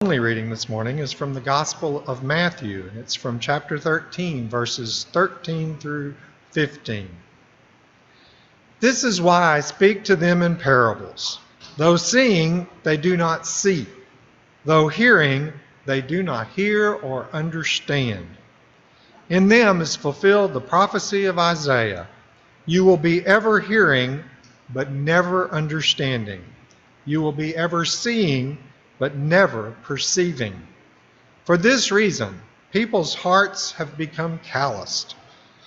Only reading this morning is from the Gospel of Matthew, and it's from chapter 13, verses 13 through 15. This is why I speak to them in parables. Though seeing, they do not see. Though hearing, they do not hear or understand. In them is fulfilled the prophecy of Isaiah. You will be ever hearing, but never understanding. You will be ever seeing, but never perceiving. For this reason, people's hearts have become calloused.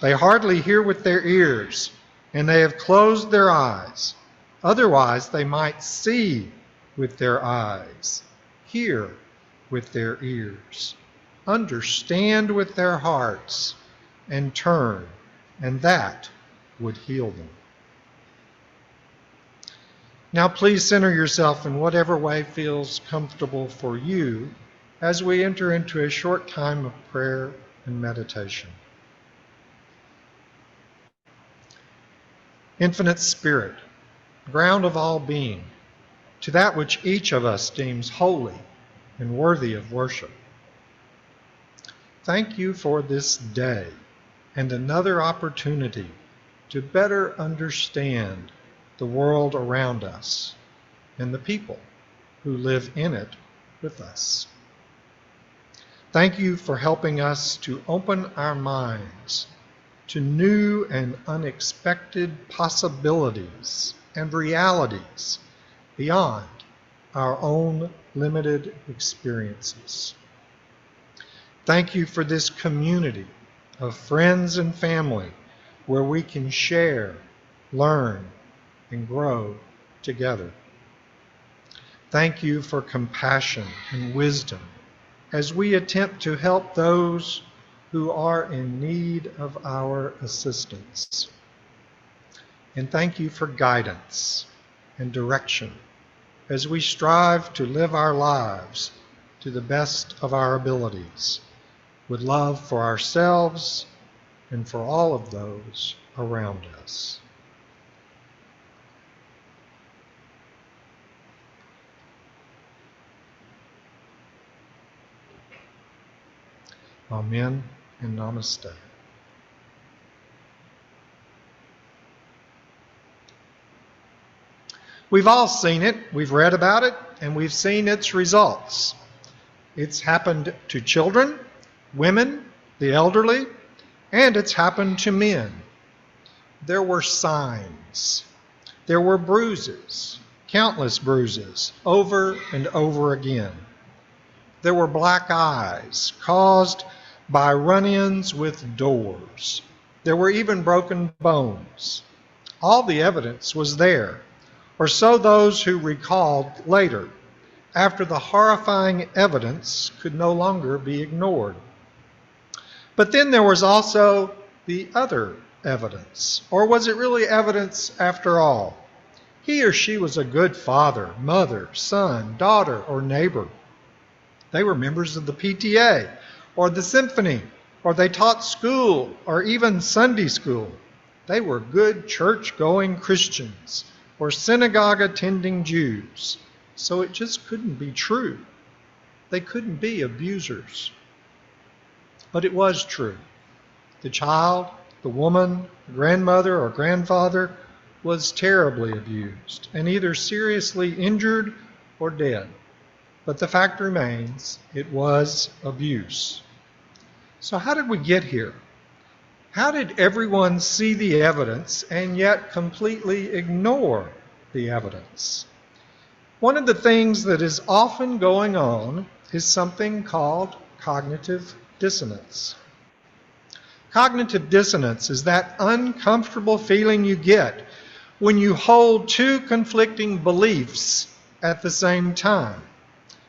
They hardly hear with their ears, and they have closed their eyes. Otherwise, they might see with their eyes, hear with their ears, understand with their hearts, and turn, and that would heal them. Now please center yourself in whatever way feels comfortable for you as we enter into a short time of prayer and meditation. Infinite Spirit, ground of all being, to that which each of us deems holy and worthy of worship. Thank you for this day and another opportunity to better understand the world around us and the people who live in it with us. Thank you for helping us to open our minds to new and unexpected possibilities and realities beyond our own limited experiences. Thank you for this community of friends and family where we can share, learn, and grow together. Thank you for compassion and wisdom as we attempt to help those who are in need of our assistance. And thank you for guidance and direction as we strive to live our lives to the best of our abilities, with love for ourselves and for all of those around us. Amen and namaste. We've all seen it, we've read about it, and we've seen its results. It's happened to children, women, the elderly, and it's happened to men. There were signs. There were bruises, countless bruises, over and over again. There were black eyes caused by run-ins with doors. There were even broken bones. All the evidence was there, or so those who recalled later, after the horrifying evidence could no longer be ignored. But then there was also the other evidence, or was it really evidence after all? He or she was a good father, mother, son, daughter, or neighbor. They were members of the PTA, or the symphony, or they taught school, or even Sunday school. They were good church-going Christians, or synagogue-attending Jews. So it just couldn't be true. They couldn't be abusers. But it was true. The child, the woman, the grandmother or grandfather was terribly abused and either seriously injured or dead. But the fact remains, it was abuse. So how did we get here? How did everyone see the evidence and yet completely ignore the evidence? One of the things that is often going on is something called cognitive dissonance. Cognitive dissonance is that uncomfortable feeling you get when you hold two conflicting beliefs at the same time.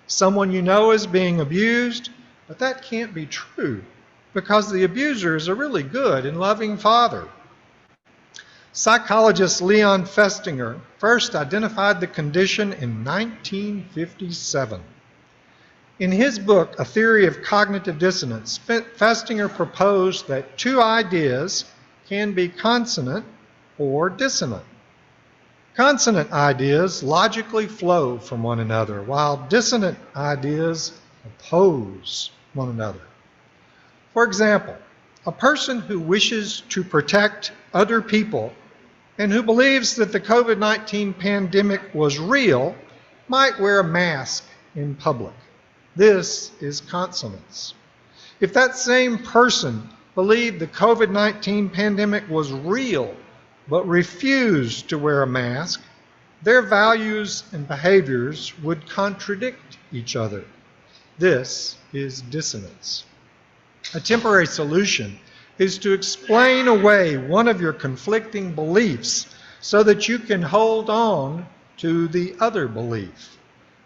Someone you know is being abused, but that can't be true because the abuser is a really good and loving father. Psychologist Leon Festinger first identified the condition in 1957. In his book, A Theory of Cognitive Dissonance, Festinger proposed that two ideas can be consonant or dissonant. Consonant ideas logically flow from one another, while dissonant ideas oppose one another. For example, a person who wishes to protect other people and who believes that the COVID-19 pandemic was real might wear a mask in public. This is consonance. If that same person believed the COVID-19 pandemic was real but refused to wear a mask, their values and behaviors would contradict each other. This is dissonance. A temporary solution is to explain away one of your conflicting beliefs so that you can hold on to the other belief.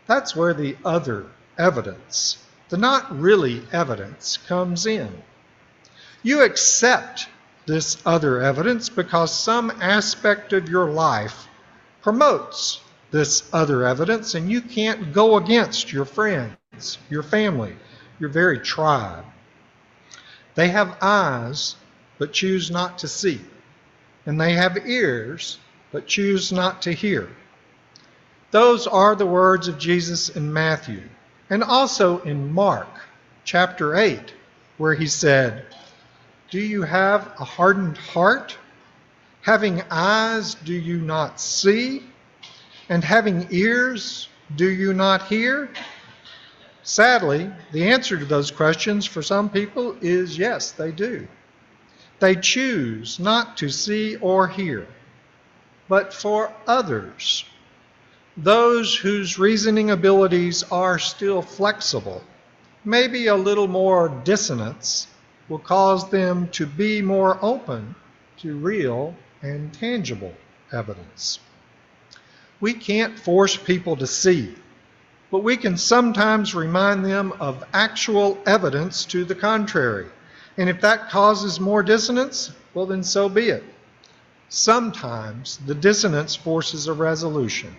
That's where the other evidence, the not really evidence, comes in. You accept this other evidence because some aspect of your life promotes this other evidence, and you can't go against your friends, your family, your very tribe. They have eyes, but choose not to see, and they have ears, but choose not to hear. Those are the words of Jesus in Matthew, and also in Mark chapter 8, where he said, "Do you have a hardened heart? Having eyes, do you not see? And having ears, do you not hear?" Sadly, the answer to those questions for some people is yes, they do. They choose not to see or hear. But for others, those whose reasoning abilities are still flexible, maybe a little more dissonance will cause them to be more open to real and tangible evidence. We can't force people to see, but we can sometimes remind them of actual evidence to the contrary. And if that causes more dissonance, well then so be it. Sometimes the dissonance forces a resolution,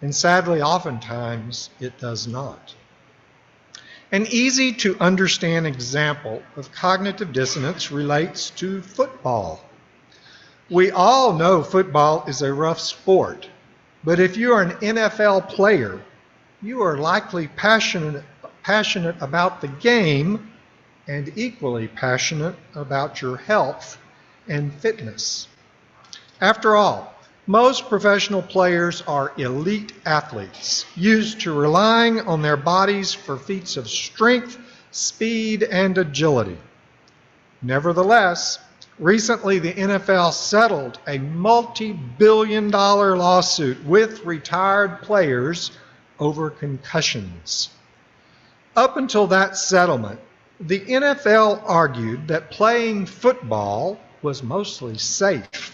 and sadly oftentimes it does not. An easy to understand example of cognitive dissonance relates to football. We all know football is a rough sport, but if you are an NFL player, you are likely passionate about the game and equally passionate about your health and fitness. After all, most professional players are elite athletes, used to relying on their bodies for feats of strength, speed, and agility. Nevertheless, recently the NFL settled a multi-billion-dollar lawsuit with retired players over concussions. Up until that settlement, the NFL argued that playing football was mostly safe,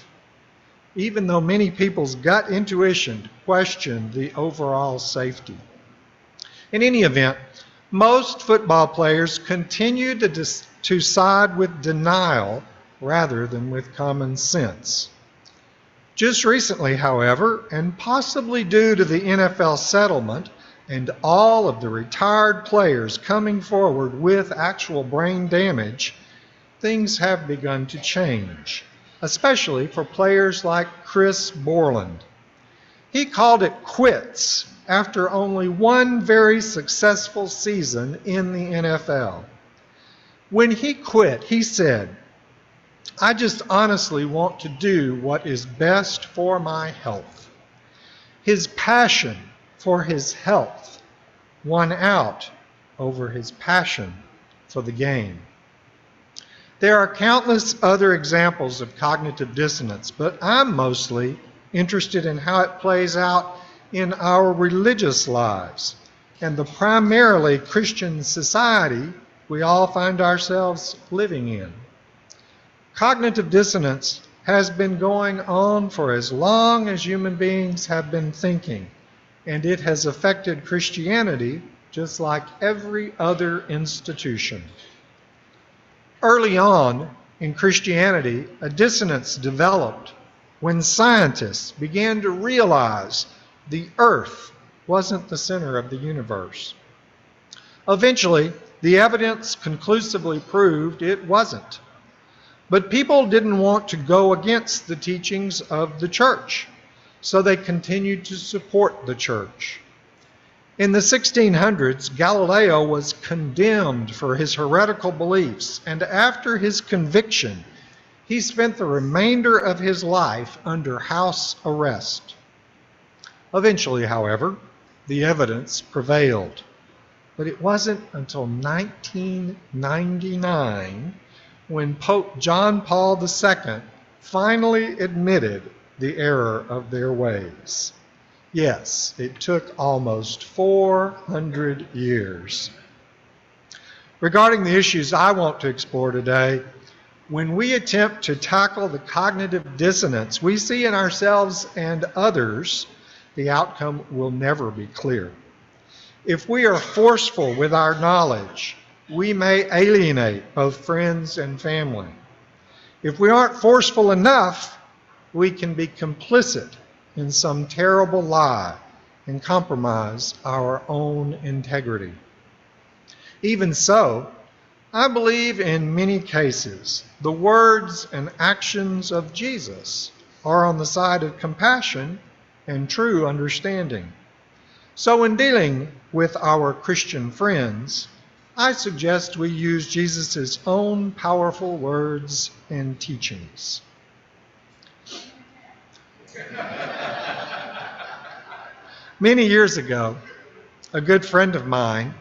even though many people's gut intuition questioned the overall safety. In any event, most football players continue to side with denial rather than with common sense. Just recently, however, and possibly due to the NFL settlement and all of the retired players coming forward with actual brain damage, things have begun to change, especially for players like Chris Borland. He called it quits after only one very successful season in the NFL. When he quit, he said, "I just honestly want to do what is best for my health." His passion for his health won out over his passion for the game. There are countless other examples of cognitive dissonance, but I'm mostly interested in how it plays out in our religious lives and the primarily Christian society we all find ourselves living in. Cognitive dissonance has been going on for as long as human beings have been thinking, and it has affected Christianity just like every other institution. Early on in Christianity, a dissonance developed when scientists began to realize the earth wasn't the center of the universe. Eventually, the evidence conclusively proved it wasn't. But people didn't want to go against the teachings of the church. so they continued to support the church. In the 1600s, Galileo was condemned for his heretical beliefs, and after his conviction, he spent the remainder of his life under house arrest. Eventually, however, the evidence prevailed. But it wasn't until 1999 when Pope John Paul II finally admitted the error of their ways. Yes, it took almost 400 years. Regarding the issues I want to explore today, when we attempt to tackle the cognitive dissonance we see in ourselves and others, the outcome will never be clear. If we are forceful with our knowledge, we may alienate both friends and family. If we aren't forceful enough, we can be complicit in some terrible lie and compromise our own integrity. Even so, I believe in many cases the words and actions of Jesus are on the side of compassion and true understanding. So in dealing with our Christian friends, I suggest we use Jesus' own powerful words and teachings. Many years ago, a good friend of mine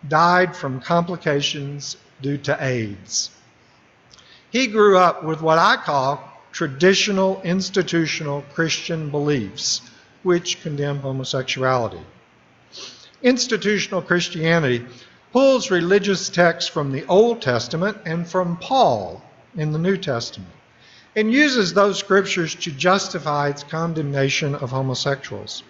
died from complications due to AIDS. He grew up with what I call traditional institutional Christian beliefs, which condemn homosexuality. Institutional Christianity pulls religious texts from the Old Testament and from Paul in the New Testament, and uses those scriptures to justify its condemnation of homosexuals.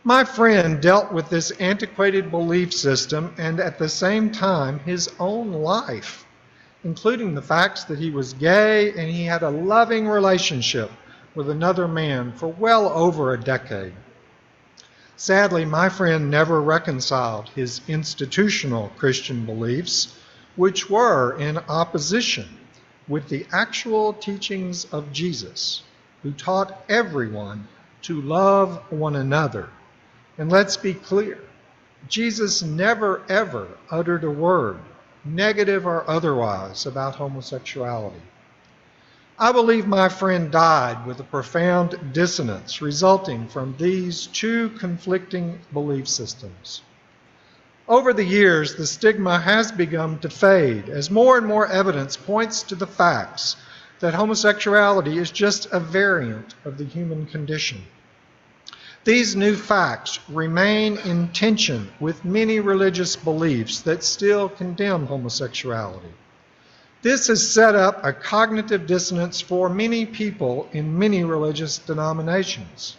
My friend dealt with this antiquated belief system and at the same time his own life, including the facts that he was gay and he had a loving relationship with another man for well over a decade. Sadly, my friend never reconciled his institutional Christian beliefs, which were in opposition with the actual teachings of Jesus, who taught everyone to love one another. And let's be clear, Jesus never ever uttered a word, negative or otherwise, about homosexuality. I believe my friend died with a profound dissonance resulting from these two conflicting belief systems. Over the years, the stigma has begun to fade as more and more evidence points to the facts that homosexuality is just a variant of the human condition. These new facts remain in tension with many religious beliefs that still condemn homosexuality. This has set up a cognitive dissonance for many people in many religious denominations.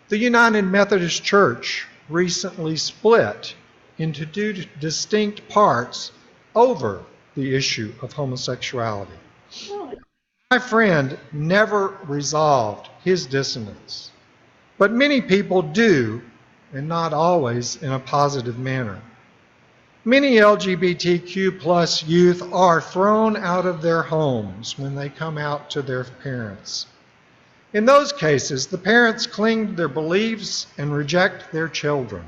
The United Methodist Church recently split into two distinct parts over the issue of homosexuality. My friend never resolved his dissonance, but many people do, and not always in a positive manner. Many LGBTQ plus youth are thrown out of their homes when they come out to their parents. In those cases, the parents cling to their beliefs and reject their children.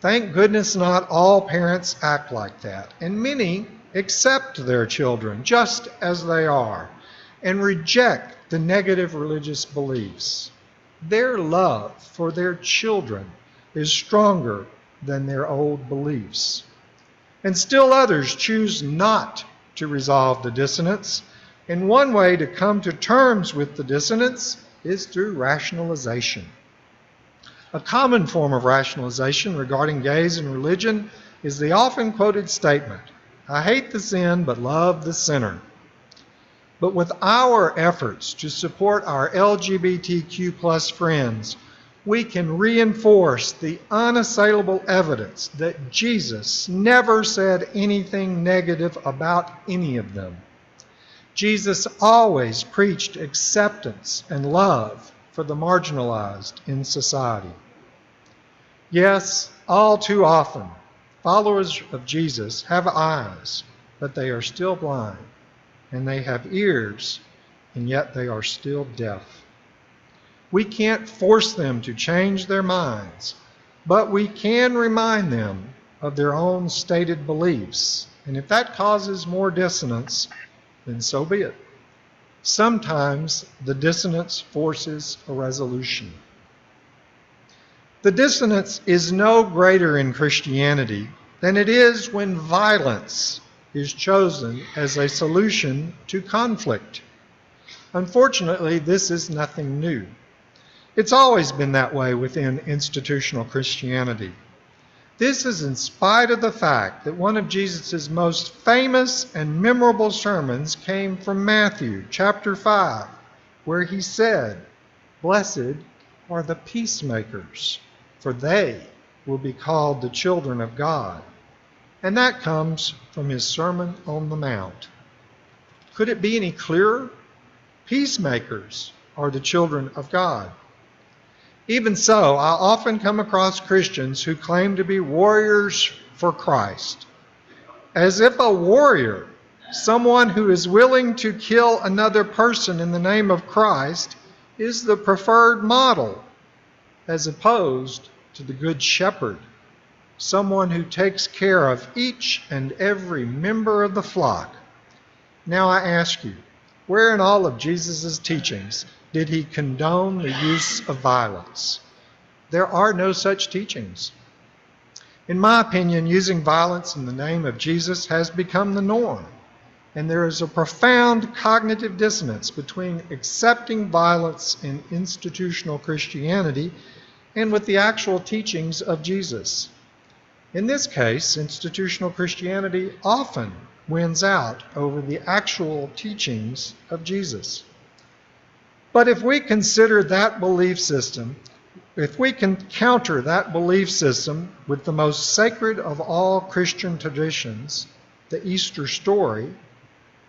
Thank goodness not all parents act like that, and many accept their children just as they are and reject the negative religious beliefs. Their love for their children is stronger than their old beliefs. And still others choose not to resolve the dissonance, and one way to come to terms with the dissonance is through rationalization. A common form of rationalization regarding gays and religion is the often quoted statement, "I hate the sin but love the sinner." But with our efforts to support our LGBTQ plus friends, we can reinforce the unassailable evidence that Jesus never said anything negative about any of them. Jesus always preached acceptance and love for the marginalized in society. Yes, all too often, followers of Jesus have eyes, but they are still blind. And they have ears, and yet they are still deaf. We can't force them to change their minds, but we can remind them of their own stated beliefs. And if that causes more dissonance, then so be it. Sometimes the dissonance forces a resolution. The dissonance is no greater in Christianity than it is when violence is chosen as a solution to conflict. Unfortunately, this is nothing new. It's always been that way within institutional Christianity. This is in spite of the fact that one of Jesus' most famous and memorable sermons came from Matthew chapter 5, where he said, "Blessed are the peacemakers, for they will be called the children of God." And that comes from his Sermon on the Mount. Could it be any clearer? Peacemakers are the children of God. Even so, I often come across Christians who claim to be warriors for Christ, as if a warrior, someone who is willing to kill another person in the name of Christ, is the preferred model, as opposed to the Good Shepherd, someone who takes care of each and every member of the flock. Now I ask you, where in all of Jesus' teachings did he condone the use of violence? There are no such teachings. In my opinion, using violence in the name of Jesus has become the norm, and there is a profound cognitive dissonance between accepting violence in institutional Christianity and with the actual teachings of Jesus. In this case, institutional Christianity often wins out over the actual teachings of Jesus. But if we consider that belief system, if we can counter that belief system with the most sacred of all Christian traditions, the Easter story,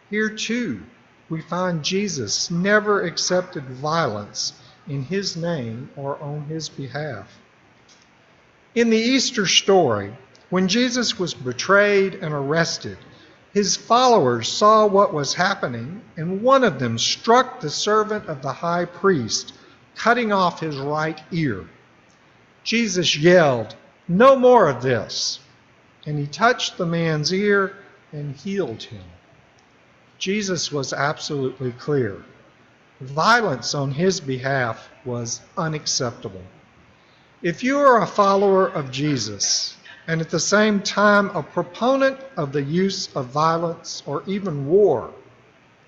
here too we find Jesus never accepted violence in his name or on his behalf. In the Easter story, when Jesus was betrayed and arrested, his followers saw what was happening, and one of them struck the servant of the high priest, cutting off his right ear. Jesus yelled, "No more of this!" And he touched the man's ear and healed him. Jesus was absolutely clear. Violence on his behalf was unacceptable. If you are a follower of Jesus, and at the same time a proponent of the use of violence or even war,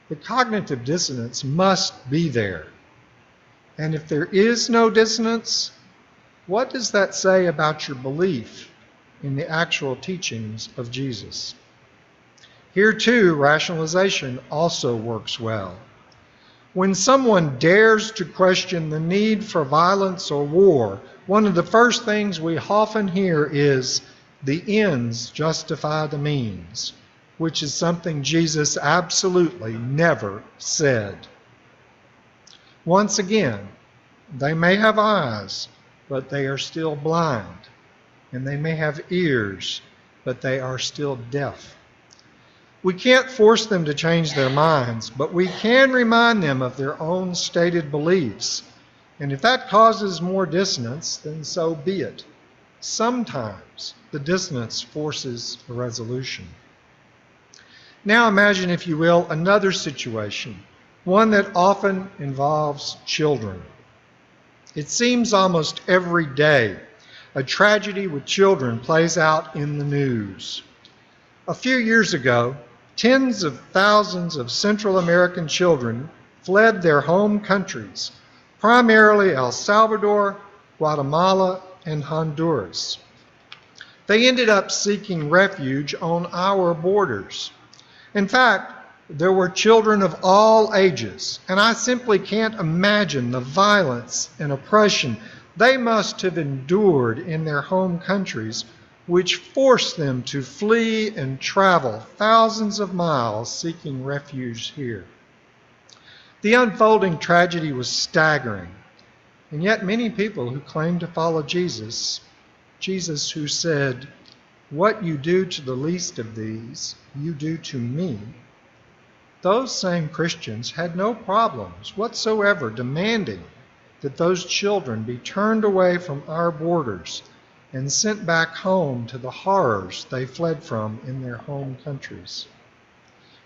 the cognitive dissonance must be there. And if there is no dissonance, what does that say about your belief in the actual teachings of Jesus? Here too, rationalization also works well. When someone dares to question the need for violence or war, one of the first things we often hear is, "The ends justify the means," which is something Jesus absolutely never said. Once again, they may have eyes, but they are still blind, and they may have ears, but they are still deaf. We can't force them to change their minds, but we can remind them of their own stated beliefs. And if that causes more dissonance, then so be it. Sometimes the dissonance forces a resolution. Now imagine, if you will, another situation, one that often involves children. It seems almost every day a tragedy with children plays out in the news. A few years ago, tens of thousands of Central American children fled their home countries, primarily El Salvador, Guatemala, and Honduras. They ended up seeking refuge on our borders. In fact, there were children of all ages, and I simply can't imagine the violence and oppression they must have endured in their home countries, which forced them to flee and travel thousands of miles seeking refuge here. The unfolding tragedy was staggering, and yet many people who claim to follow Jesus who said, "What you do to the least of these, you do to me," those same Christians had no problems whatsoever demanding that those children be turned away from our borders and sent back home to the horrors they fled from in their home countries.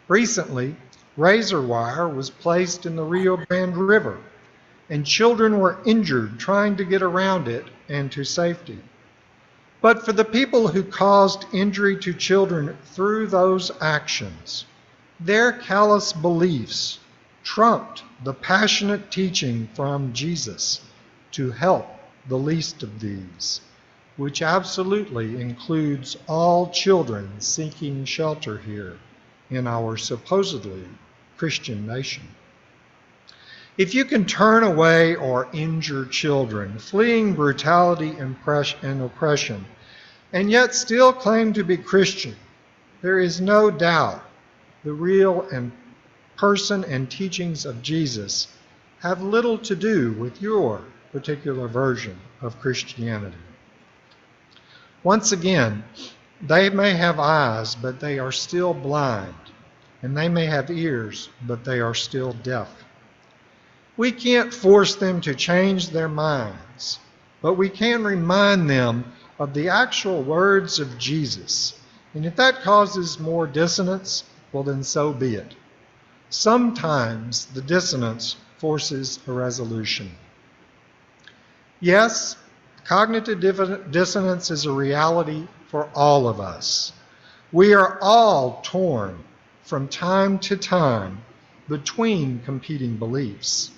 Recently, razor wire was placed in the Rio Grande River, and children were injured trying to get around it and to safety. But for the people who caused injury to children through those actions, their callous beliefs trumped the passionate teaching from Jesus to help the least of these, which absolutely includes all children seeking shelter here in our supposedly Christian nation. If you can turn away or injure children fleeing brutality and oppression, and yet still claim to be Christian, there is no doubt the real and person and teachings of Jesus have little to do with your particular version of Christianity. Once again, they may have eyes, but they are still blind, and they may have ears, but they are still deaf. We can't force them to change their minds, but we can remind them of the actual words of Jesus. And if that causes more dissonance, well then so be it. Sometimes the dissonance forces a resolution. Yes, cognitive dissonance is a reality for all of us. We are all torn from time to time between competing beliefs.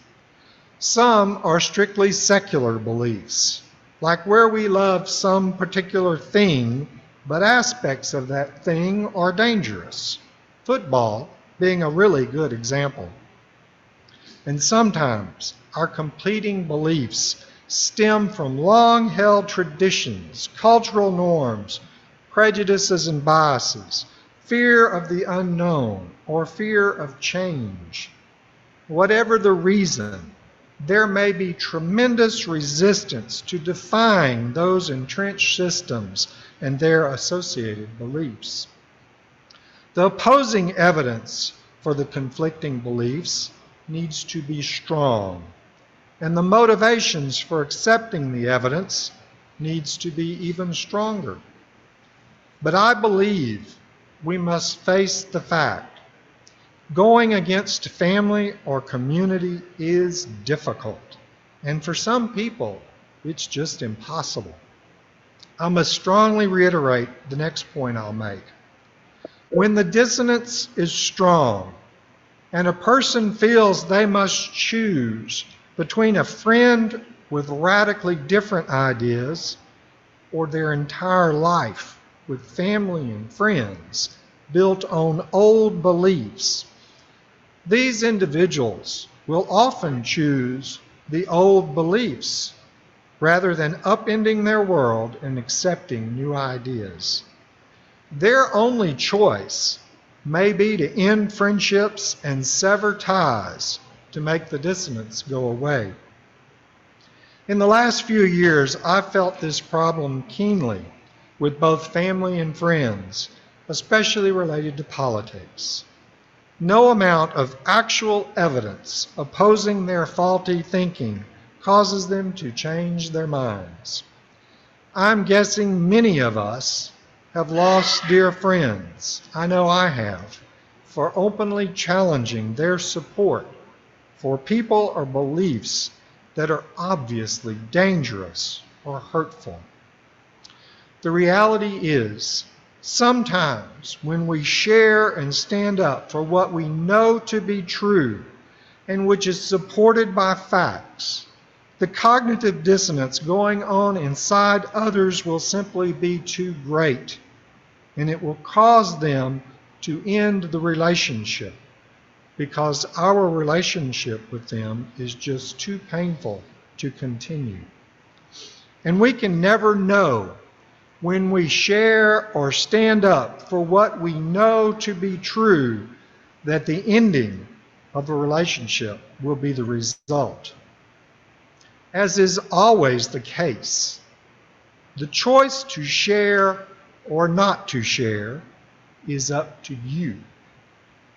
Some are strictly secular beliefs, like where we love some particular thing, but aspects of that thing are dangerous. Football being a really good example. And sometimes our competing beliefs stem from long-held traditions, cultural norms, prejudices and biases, fear of the unknown, or fear of change. Whatever the reason, there may be tremendous resistance to defying those entrenched systems and their associated beliefs. The opposing evidence for the conflicting beliefs needs to be strong, and the motivations for accepting the evidence needs to be even stronger. But I believe we must face the fact going against family or community is difficult, and for some people, it's just impossible. I must strongly reiterate the next point I'll make. When the dissonance is strong, and a person feels they must choose between a friend with radically different ideas or their entire life with family and friends built on old beliefs, these individuals will often choose the old beliefs rather than upending their world and accepting new ideas. Their only choice may be to end friendships and sever ties to make the dissonance go away. In the last few years, I've felt this problem keenly with both family and friends, especially related to politics. No amount of actual evidence opposing their faulty thinking causes them to change their minds. I'm guessing many of us have lost dear friends, I know I have, for openly challenging their support for people or beliefs that are obviously dangerous or hurtful. The reality is, sometimes when we share and stand up for what we know to be true and which is supported by facts, the cognitive dissonance going on inside others will simply be too great, and it will cause them to end the relationship because our relationship with them is just too painful to continue. And we can never know when we share or stand up for what we know to be true that the ending of a relationship will be the result. As is always the case, the choice to share or not to share is up to you.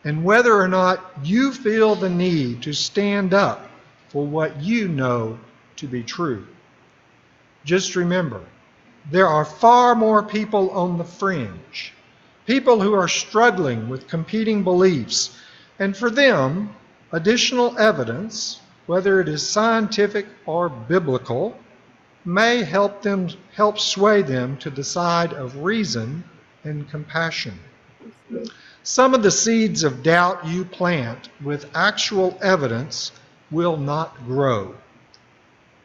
And whether or not you feel the need to stand up for what you know to be true. Just remember, there are far more people on the fringe, people who are struggling with competing beliefs, and for them, additional evidence, whether it is scientific or biblical, may help sway them to the side of reason and compassion. Some of the seeds of doubt you plant with actual evidence will not grow,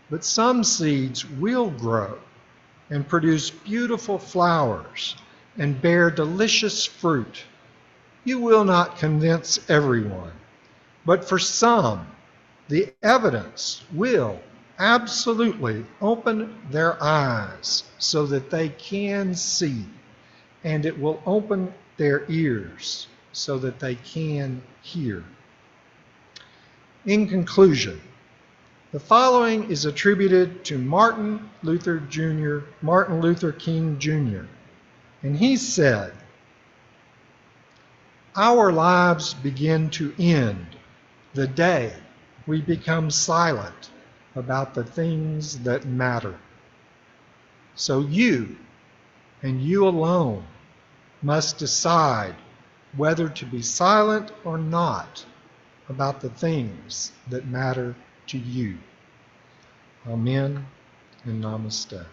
but some seeds will grow and produce beautiful flowers and bear delicious fruit. You will not convince everyone, but for some, the evidence will absolutely open their eyes so that they can see, and it will open their ears so that they can hear. In conclusion, the following is attributed to Martin Luther King Jr., and he said, "Our lives begin to end the day we become silent about the things that matter. So you, and you alone, must decide whether to be silent or not about the things that matter to you." Amen and namaste.